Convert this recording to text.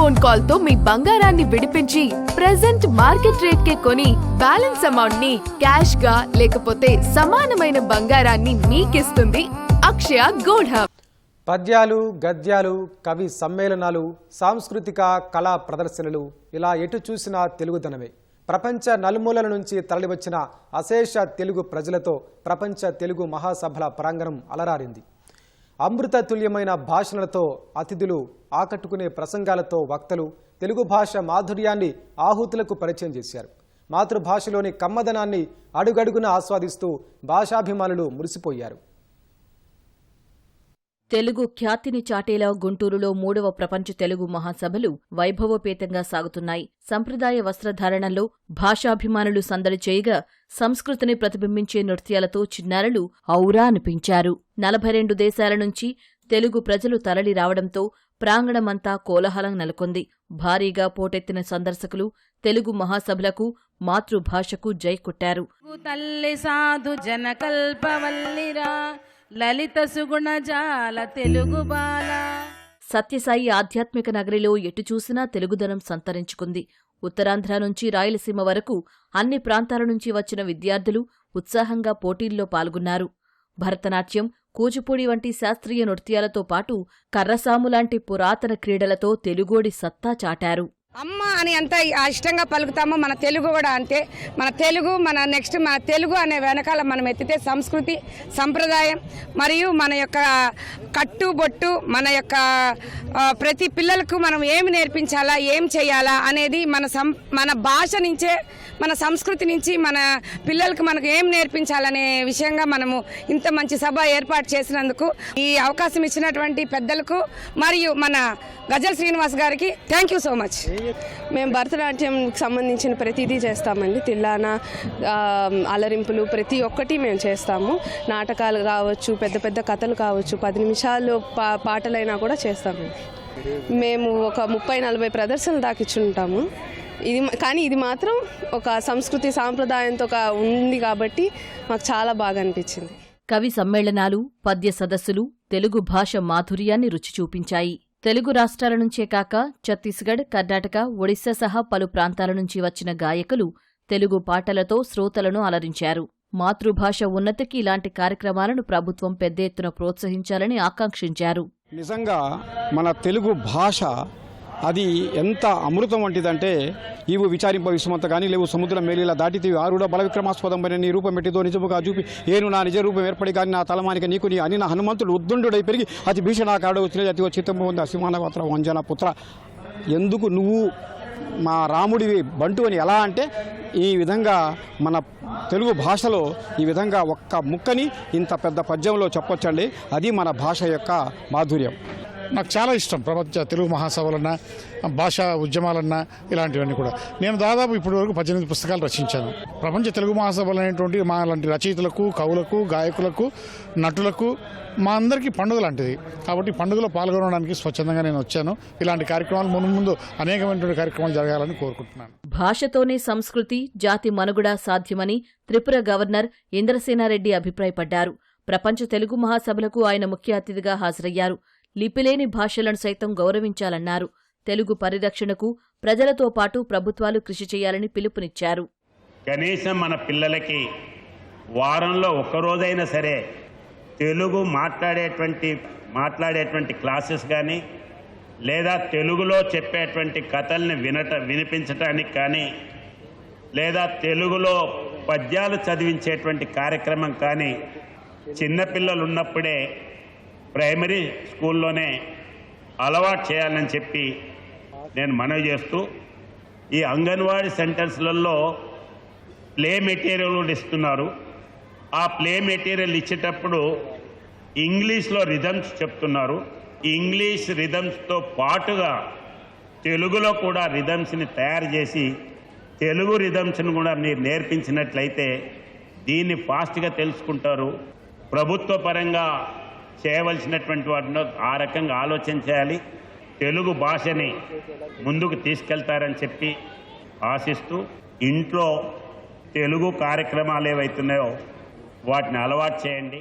Phone call తో మీ బంగారాన్ని విడిపించి ప్రెజెంట్ మార్కెట్ రేట్ కే కొని బ్యాలెన్స్ అమౌంట్ ని క్యాష్ గా లేకపోతే సమానమైన బంగారాన్ని మీకిస్తుంది అక్షయ గోల్డ్ హబ్. పద్యాలు, గద్యాలు, కవి సమ్మేళనాలు, సాంస్కృతిక కళా ప్రదర్శనలు ఇలా ఎటు చూసినా తెలుగుదనమే. ప్రపంచ నలుమూలల నుంచి తరలివచ్చిన అశేష తెలుగు ప్రజలతో ప్రపంచ తెలుగు మహాసభల ప్రాంగణం అలరారింది. అమృత తుల్యమైన భాషణలతో అతిథులు, ఆకట్టుకునే ప్రసంగాలతో వక్తలు తెలుగు భాష మాధుర్యాన్ని ఆహుతులకు పరిచయం చేశారు. మాతృభాషలోని కమ్మదనాన్ని అడుగడుగున ఆస్వాదిస్తూ భాషాభిమానులు మురిసిపోయారు. తెలుగు ఖ్యాతిని చాటేలా గుంటూరులో 3వ ప్రపంచ తెలుగు మహాసభలు వైభవోపేతంగా సాగుతున్నాయి. సంప్రదాయ వస్త్రధారణలో భాషాభిమానులు సందడి చేయగా సంస్కృతిని ప్రతిబింబించే నృత్యాలతో చిన్నారులు ఔరా అనిపించారు. 42 దేశాల నుంచి తెలుగు ప్రజలు తరలి రావడంతో ప్రాంగణమంతా కోలాహలం నెలకొంది. భారీగా పోటెత్తిన సందర్శకులు తెలుగు మహాసభలకు, మాతృభాషకు జై కొట్టారు. లలిత సుగుణజాల తెలుగు బాల. సత్యసాయి ఆధ్యాత్మిక నగరిలో ఎటు చూసినా తెలుగుదనం సంతరించుకుంది. ఉత్తరాంధ్ర నుంచి రాయలసీమ వరకు అన్ని ప్రాంతాల నుంచి వచ్చిన విద్యార్థులు ఉత్సాహంగా పోటీల్లో పాల్గొన్నారు. భరతనాట్యం, కూచిపూడి వంటి శాస్త్రీయ నృత్యాలతో పాటు కర్రసాములాంటి పురాతన క్రీడలతో తెలుగోడి సత్తా చాటారు. అమ్మ అని ఎంత ఇష్టంగా పలుకుతామో మన తెలుగు కూడా అంతే. మన తెలుగు మన తెలుగు అనే వెనకాల మనం ఎత్తితే సంస్కృతి, సంప్రదాయం మరియు మన యొక్క కట్టుబొట్టు, మన యొక్క ప్రతి పిల్లలకు మనం ఏమి నేర్పించాలా, ఏం చేయాలా అనేది మన భాష నుంచే, మన సంస్కృతి నుంచి మన పిల్లలకు మనకు ఏం నేర్పించాలనే విషయంగా మనము ఇంత మంచి సభ ఏర్పాటు చేసినందుకు ఈ అవకాశం ఇచ్చినటువంటి పెద్దలకు మరియు మన గజల్ శ్రీనివాస్ గారికి థ్యాంక్ యూ సో మచ్. మేము భరతనాట్యంకి సంబంధించిన ప్రతిదీ చేస్తామండి. తిల్లాన, అలరింపులు ప్రతి ఒక్కటి మేము చేస్తాము. నాటకాలు కావచ్చు, పెద్ద పెద్ద కథలు కావచ్చు, 10 నిమిషాలు పాటలైనా కూడా చేస్తాము. మేము ఒక 30-40 ప్రదర్శనలు దాకిచ్చుంటాము. కానీ ఇది మాత్రం ఒక సంస్కృతి సాంప్రదాయంతో ఉంది కాబట్టి మాకు చాలా బాగా అనిపించింది. కవి సమ్మేళనాలు, పద్య సదస్సులు తెలుగు భాష మాధుర్యాన్ని రుచి చూపించాయి. తెలుగు రాష్ట్రాల నుంచే కాక ఛత్తీస్గఢ్, కర్ణాటక, ఒడిశా సహా పలు ప్రాంతాల నుంచి వచ్చిన గాయకులు తెలుగు పాటలతో శ్రోతలను అలరించారు. మాతృభాష ఉన్నతికి ఇలాంటి కార్యక్రమాలను ప్రభుత్వం పెద్ద ఎత్తున ప్రోత్సహించాలని ఆకాంక్షించారు. నిజంగా మన తెలుగు భాష అది ఎంత అమృతం వంటిదంటే, ఇవు విచారింప విశ్వమంత కానీ లేవు సముద్రం మేలిలా దాటితీవి ఆరుడ బల విక్రమాస్పదం పని నీ రూపం పెట్టిదో నిజముగా చూపి ఏను నా నిజ రూపం ఏర్పడి కానీ నా తలమానిక నీకు నీ అని నా హనుమంతుడు ఉద్దుండుడై పెరిగి అతి భీషణాకారుడు వచ్చినది అతి చిత్తము ఉంది అసిమానవత్ర వంజన పుత్ర. ఎందుకు నువ్వు మా రాముడివి బంటు అని ఎలా అంటే, ఈ విధంగా మన తెలుగు భాషలో ఈ విధంగా ఒక్క ముక్కని ఇంత పెద్ద పద్యంలో చెప్పొచ్చండి. అది మన భాష యొక్క మాధుర్యం. నాకు చాలా ఇష్టం ప్రపంచ తెలుగు మహాసభలన్నా, భాషా ఉద్యమాలన్నా, ఇలాంటివన్నీ కూడా. నేను దాదాపు ఇప్పటి వరకు 18 పుస్తకాలు రచించాను. ప్రపంచ తెలుగు మహాసభలు అనేటువంటి మా లాంటి రచయితలకు, కవులకు, గాయకులకు, నటులకు మా అందరికీ పండుగ లాంటిది. కాబట్టి పండుగలో పాల్గొనడానికి స్వచ్ఛందంగా నేను వచ్చాను. ఇలాంటి కార్యక్రమాలు ముందు అనేకమైనటువంటి కార్యక్రమాలు జరగాలని కోరుకుంటున్నాను. భాషతోనే సంస్కృతి, జాతి మనుగడ సాధ్యమని త్రిపుర గవర్నర్ ఇంద్రసేనారెడ్డి అభిప్రాయపడ్డారు. ప్రపంచ తెలుగు మహాసభలకు ఆయన ముఖ్య అతిథిగా హాజరయ్యారు. లిపిలేని భాషలను సైతం గౌరవించాలన్నారు. తెలుగు పరిరక్షణకు ప్రజలతో పాటు ప్రభుత్వాలు కృషి చేయాలని పిలుపునిచ్చారు. కనీసం మన పిల్లలకి వారంలో ఒక్కరోజైనా సరే తెలుగు మాట్లాడేటువంటి క్లాసెస్ కానీ, లేదా తెలుగులో చెప్పేటువంటి కథల్ని వినిపించటానికి కానీ, లేదా తెలుగులో పద్యాలు చదివించేటువంటి కార్యక్రమం కానీ చిన్నపిల్లలు ఉన్నప్పుడే ప్రైమరీ స్కూల్లోనే అలవాటు చేయాలని చెప్పి నేను మనవి చేస్తూ, ఈ అంగన్వాడీ సెంటర్స్లలో ప్లే మెటీరియల్ కూడా ఇస్తున్నారు. ఆ ప్లే మెటీరియల్ ఇచ్చేటప్పుడు ఇంగ్లీష్లో రిథమ్స్ చెప్తున్నారు. ఈ ఇంగ్లీష్ రిథమ్స్తో పాటుగా తెలుగులో కూడా రిథమ్స్ని తయారు చేసి తెలుగు రిథమ్స్ని కూడా మీరు నేర్పించినట్లయితే దీన్ని ఫాస్ట్గా తెలుసుకుంటారు. ప్రభుత్వ పరంగా చేయవలసినటువంటి వాటిలో ఆ రకంగా ఆలోచన చేయాలి. తెలుగు భాషని ముందుకు తీసుకెళ్తారని చెప్పి ఆశిస్తూ, ఇంట్లో తెలుగు కార్యక్రమాలు ఏవైతున్నాయో వాటిని అలవాటు చేయండి.